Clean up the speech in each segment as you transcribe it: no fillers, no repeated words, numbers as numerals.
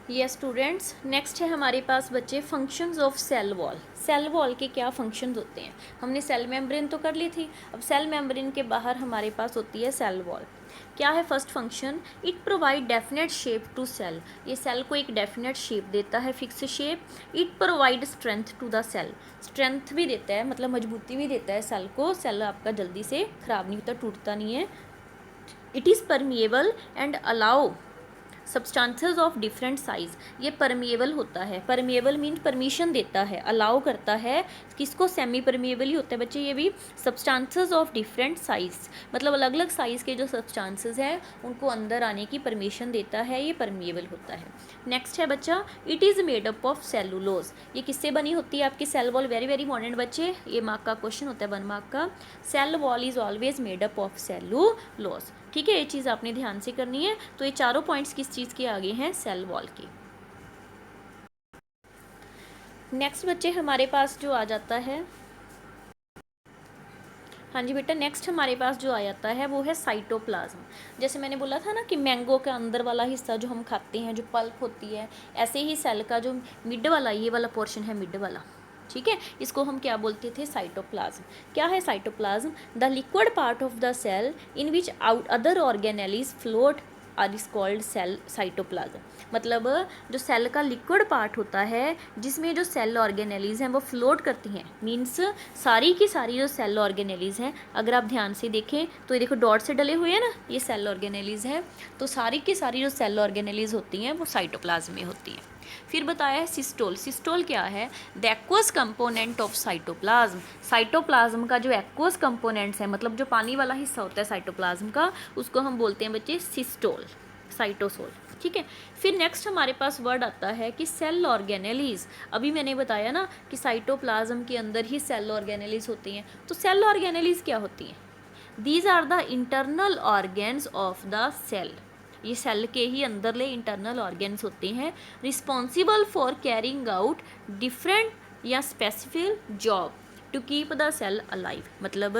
ये students, next है हमारे पास बच्चे functions of cell wall. Cell wall के क्या फंक्शंस होते हैं। हमने सेल मेम्ब्रेन तो कर ली थी, अब सेल मेम्ब्रेन के बाहर हमारे पास होती है सेल वॉल। क्या है first function, it provide definite shape to cell. ये सेल को एक डेफिनेट शेप देता है, fix shape. It provide strength to the cell, strength भी देता है, मतलब मजबूती भी देता है सेल को। सेल आपका जल्दी से ख़राब नहीं होता, टूटता नहीं है। It is permeable and allow substances of different size. ये परमिएबल होता है, परमिएबल मीन परमिशन देता है, अलाउ करता है। किसको, सेमी परमिएबल ही होता है बच्चे ये भी। सब्सटेंसेस ऑफ डिफरेंट साइज़, मतलब अलग अलग साइज़ के जो सब्सटेंसेस हैं उनको अंदर आने की परमिशन देता है, ये परमिएबल होता है। नेक्स्ट है बच्चा, it is made up of cellulose. ये किससे बनी होती है आपकी cell wall, very very important बच्चे, ये मार्क का क्वेश्चन होता है 1 मार्क का। Cell wall is always made up of cellulose. ठीक है, ये चीज़ आपने ध्यान से करनी है। तो ये चारों पॉइंट्स किस चीज़ के आगे हैं, सेल वॉल के। नेक्स्ट बच्चे हमारे पास जो आ जाता है, हाँ जी बेटा, नेक्स्ट हमारे पास जो आ जाता है वो है साइटोप्लाज्म। जैसे मैंने बोला था ना कि मैंगो का अंदर वाला हिस्सा जो हम खाते हैं, जो पल्प होती है, ऐसे ही सेल का जो मिड वाला, ये वाला पोर्शन है मिड वाला, ठीक है, इसको हम क्या बोलते थे, साइटोप्लाज्म। क्या है cytoplasm, the liquid part of the cell in which out other organelles float are is called cell cytoplasm. मतलब जो सेल का लिक्विड पार्ट होता है जिसमें जो सेल ऑर्गेनेलीज हैं वो फ्लोट करती हैं, मीन्स सारी की सारी जो सेल ऑर्गेनेलीज हैं, अगर आप ध्यान से देखें तो ये देखो डॉट से डले हुए हैं ना, ये सेल ऑर्गेनेलीज हैं। तो सारी की सारी जो सेल ऑर्गेनेलीज होती हैं वो साइटोप्लाज्म में होती हैं। फिर बताया है सिस्टोल। सिस्टोल क्या है, the aqueous component of cytoplasm. Cytoplasm का जो एक्वस कंपोनेंट्स है, मतलब जो पानी वाला हिस्सा होता है साइटोप्लाज्म का, उसको हम बोलते हैं बच्चे सिस्टोल, साइटोसोल। ठीक है, फिर नेक्स्ट हमारे पास वर्ड आता है कि सेल ऑर्गेनेलीज। अभी मैंने बताया ना कि साइटोप्लाज्म के अंदर ही सेल ऑर्गेनेलीज होती हैं, तो सेल ऑर्गेनेलीज क्या होती हैं, these are the internal organs of the cell. ये सेल के ही अंदरले इंटरनल ऑर्गेन्स होते हैं, responsible for carrying out different या specific job to keep the cell alive. मतलब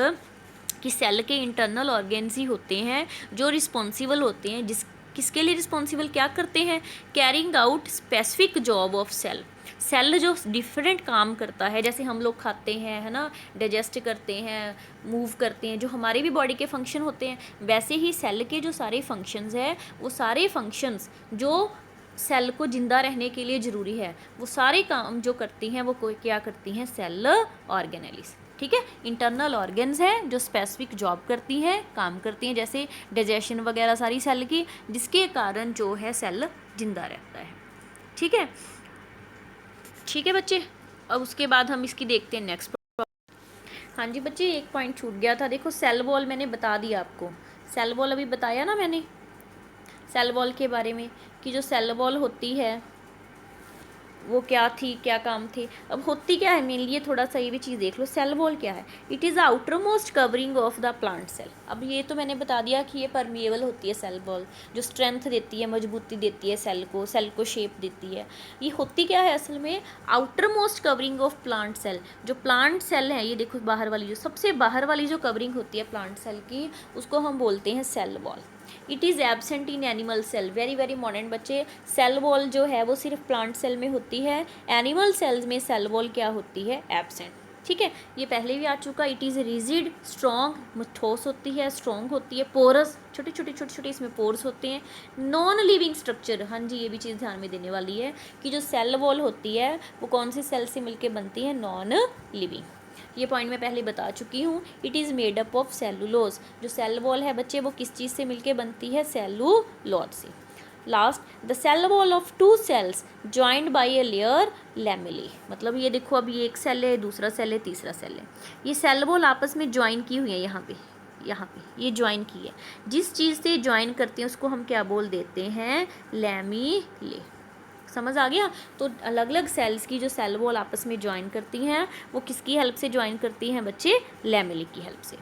कि सेल के इंटरनल ऑर्गेन्स ही होते हैं जो रिस्पॉन्सिबल होते हैं, जिस किसके लिए रिस्पॉन्सिबल, क्या करते हैं, carrying out specific job of cell. Cell जो डिफरेंट काम करता है, जैसे हम लोग खाते हैं, है ना, डाइजेस्ट करते हैं, मूव करते हैं, जो हमारे भी बॉडी के फंक्शन होते हैं, वैसे ही सेल के जो सारे फंक्शंस हैं, वो सारे फंक्शंस जो सेल को जिंदा रहने के लिए ज़रूरी है, वो सारे काम जो करती हैं वो कोई क्या करती हैं, सेल ऑर्गेनेलीज। ठीक है, इंटरनल ऑर्गन्स हैं जो स्पेसिफिक जॉब करती हैं, काम करती हैं, जैसे डाइजेशन वगैरह सारी सेल की, जिसके कारण जो है सेल जिंदा रहता है। ठीक है, ठीक है बच्चे, अब उसके बाद हम इसकी देखते हैं नेक्स्ट। हाँ जी बच्चे, एक पॉइंट छूट गया था, देखो सेल वॉल मैंने बता दिया आपको। सेल वॉल अभी बताया ना मैंने सेल वॉल के बारे में, कि जो सेल वॉल होती है वो क्या थी, क्या काम थे। अब होती क्या है मेनली, ये थोड़ा सा ये भी चीज़ देख लो। सेल वॉल क्या है, it is outer most covering of the plant cell. अब ये तो मैंने बता दिया कि ये परमिएबल होती है सेल वॉल, जो स्ट्रेंथ देती है, मजबूती देती है सेल को शेप देती है। ये होती क्या है असल में, outer most covering of plant cell. जो प्लांट सेल है, ये देखो बाहर वाली, जो सबसे बाहर वाली जो कवरिंग होती है प्लांट सेल की, उसको हम बोलते हैं cell wall. It is absent in animal cell, very very important बच्चे। सेल वॉल जो है वो सिर्फ प्लांट सेल में होती है, एनिमल सेल्स में सेल वॉल क्या होती है, एबसेंट। ठीक है, ये पहले भी आ चुका। इट इज़ रिजिड, स्ट्रॉन्ग, ठोस होती है, स्ट्रॉन्ग होती है, पोरस, छोटे छोटे इसमें पोर्स होते हैं, नॉन लिविंग स्ट्रक्चर। हाँ जी, ये भी चीज़ ध्यान में देने वाली है कि जो सेल वॉल होती है वो कौन सी सेल से मिलकर बनती है, नॉन लिविंग। ये पॉइंट मैं पहले बता चुकी हूँ। It is made up of cellulose. जो सेल वॉल है बच्चे वो किस चीज़ से मिलके बनती है, सेलुलोज से। Last, the cell wall of two cells joined by a layer lamellae. मतलब ये देखो, अभी एक सेल है, दूसरा सेल है, तीसरा सेल है, ये सेल वॉल आपस में ज्वाइन की हुई है, यहाँ पे ये ज्वाइन की है। जिस चीज़ से ज्वाइन करते हैं उसको हम क्या बोल देते हैं, लैमिले। समझ आ गया। तो अलग अलग सेल्स की जो सेल वॉल आपस में ज्वाइन करती हैं वो किसकी हेल्प से ज्वाइन करती हैं बच्चे, लैमेले की हेल्प से।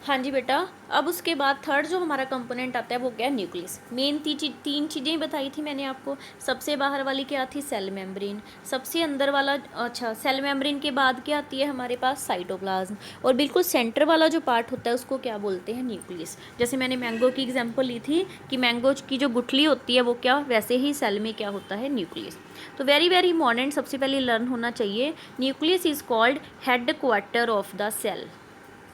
हाँ जी बेटा, अब उसके बाद थर्ड जो हमारा कंपोनेंट आता है वो क्या है, न्यूक्लियस। मेन तीन चीज़ें बताई थी मैंने आपको। सबसे बाहर वाली क्या थी, सेल मेम्ब्रेन। सबसे अंदर वाला, अच्छा, सेल मेम्ब्रेन के बाद क्या आती है हमारे पास, साइटोप्लाज्म। और बिल्कुल सेंटर वाला जो पार्ट होता है उसको क्या बोलते हैं, न्यूक्लियस। जैसे मैंने मैंगो की एग्जाम्पल ली थी कि मैंगो की जो गुठली होती है वो क्या, वैसे ही सेल में क्या होता है, न्यूक्लियस। तो वेरी वेरी इंपॉर्टेंट, सबसे पहले लर्न होना चाहिए, nucleus is called headquarter of the cell.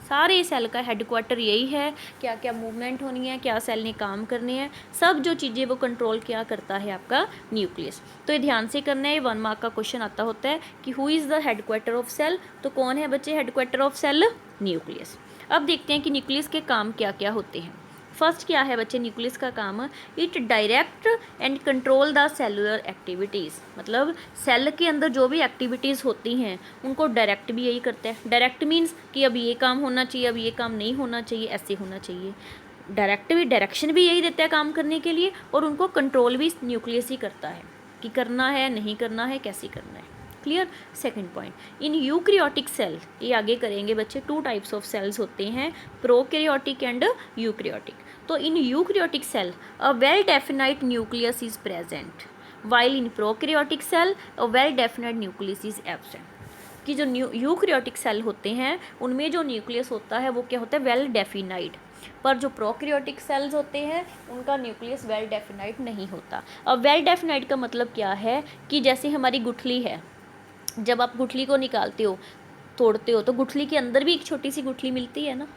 सारे सेल का हेडक्वार्टर यही है, क्या क्या मूवमेंट होनी है, क्या सेल ने काम करने हैं, सब जो चीज़ें वो कंट्रोल क्या करता है, आपका न्यूक्लियस। तो ये ध्यान से करना है, 1 मार्क का क्वेश्चन आता होता है कि who is the headquarter of cell. तो कौन है बच्चे हेडक्वार्टर ऑफ सेल, न्यूक्लियस। अब देखते हैं कि न्यूक्लियस के काम क्या क्या होते हैं। फर्स्ट क्या है बच्चे न्यूक्लियस का काम, it direct and control the cellular activities. मतलब सेल के अंदर जो भी एक्टिविटीज़ होती हैं उनको डायरेक्ट भी यही करता है। डायरेक्ट मीन्स कि अब ये काम होना चाहिए, अब ये काम नहीं होना चाहिए, ऐसे होना चाहिए। डायरेक्ट भी, डायरेक्शन भी यही देता है काम करने के लिए, और उनको कंट्रोल भी न्यूक्लियस ही करता है कि करना है, नहीं करना है, कैसे करना है। क्लियर। सेकंड पॉइंट, इन यूक्रियोटिक सेल, ये आगे करेंगे बच्चे, 2 टाइप्स ऑफ सेल्स होते हैं, प्रोकैरियोटिक एंड यूक्रियोटिक। तो in eukaryotic cell a well definite nucleus is present, while in prokaryotic cell a well definite nucleus is absent. कि जो यूक्रियोटिक सेल होते हैं उनमें जो न्यूक्लियस होता है वो क्या होता है, वेल डेफिनाइट। पर जो प्रोकैरियोटिक सेल्स होते हैं उनका न्यूक्लियस वेल डेफिनाइट नहीं होता। अब वेल डेफिनाइट का मतलब क्या है कि जैसे हमारी गुठली है, जब आप गुठली को निकालते हो, तोड़ते हो, तो गुठली के अंदर भी एक छोटी सी गुठली मिलती है ना।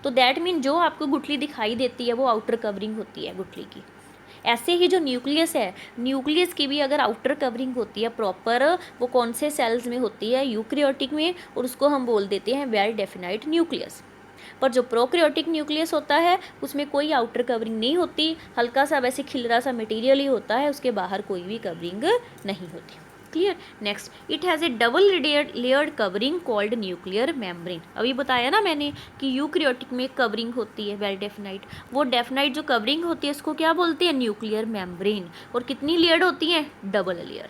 तो दैट मीन जो आपको गुठली दिखाई देती है वो आउटर कवरिंग होती है गुठली की। ऐसे ही जो न्यूक्लियस है, न्यूक्लियस की भी अगर आउटर कवरिंग होती है प्रॉपर, वो कौन से सेल्स में होती है, यूक्रियोटिक में, और उसको हम बोल देते हैं वेल डेफिनाइट न्यूक्लियस। पर जो प्रोकैरियोटिक न्यूक्लियस होता है उसमें कोई आउटर कवरिंग नहीं होती, हल्का सा वैसे खिलरा सा मटेरियल ही होता है, उसके बाहर कोई भी कवरिंग नहीं होती। Clear. Next, it has A double layered covering called nuclear membrane. अभी बताया ना मैंने कि यूक्रियोटिक में कवरिंग होती है वेल डेफिनाइट, वो डेफिनाइट जो कवरिंग होती है उसको क्या बोलते हैं, न्यूक्लियर मेम्ब्रेन। और कितनी लेयर्ड होती हैं, डबल लेयर।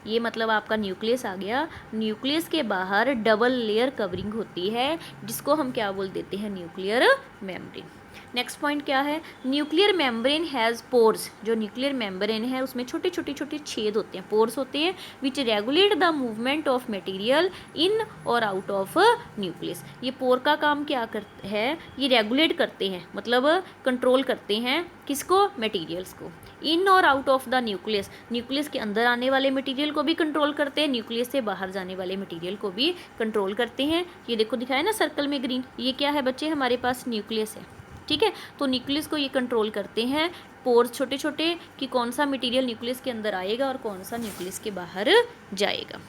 ये मतलब आपका न्यूक्लियस आ गया, न्यूक्लियस के बाहर डबल लेयर कवरिंग होती है जिसको हम क्या बोल देते हैं, न्यूक्लियर मेम्ब्रेन। नेक्स्ट पॉइंट क्या है, न्यूक्लियर मेम्ब्रेन हैज़ पोर्स। जो न्यूक्लियर मेम्ब्रेन है उसमें छोटे छोटे छोटे छेद होते हैं, पोर्स होते हैं, विच regulate the movement of material in और आउट ऑफ न्यूक्लियस। ये पोर का काम क्या करते हैं, ये रेगुलेट करते हैं, मतलब कंट्रोल करते हैं किसको, मटेरियल्स को, इन और out of the nucleus. Nucleus के अंदर आने वाले मटेरियल को भी कंट्रोल करते हैं, न्यूक्लियस से बाहर जाने वाले मटेरियल को भी कंट्रोल करते हैं। ये देखो दिखाया ना सर्कल में ग्रीन, ये क्या है बच्चे, हमारे पास न्यूक्लियस है। ठीक है, तो न्यूक्लियस को ये कंट्रोल करते हैं पोर्स छोटे छोटे, कि कौन सा मटेरियल न्यूक्लियस के अंदर आएगा और कौन सा न्यूक्लियस के बाहर जाएगा।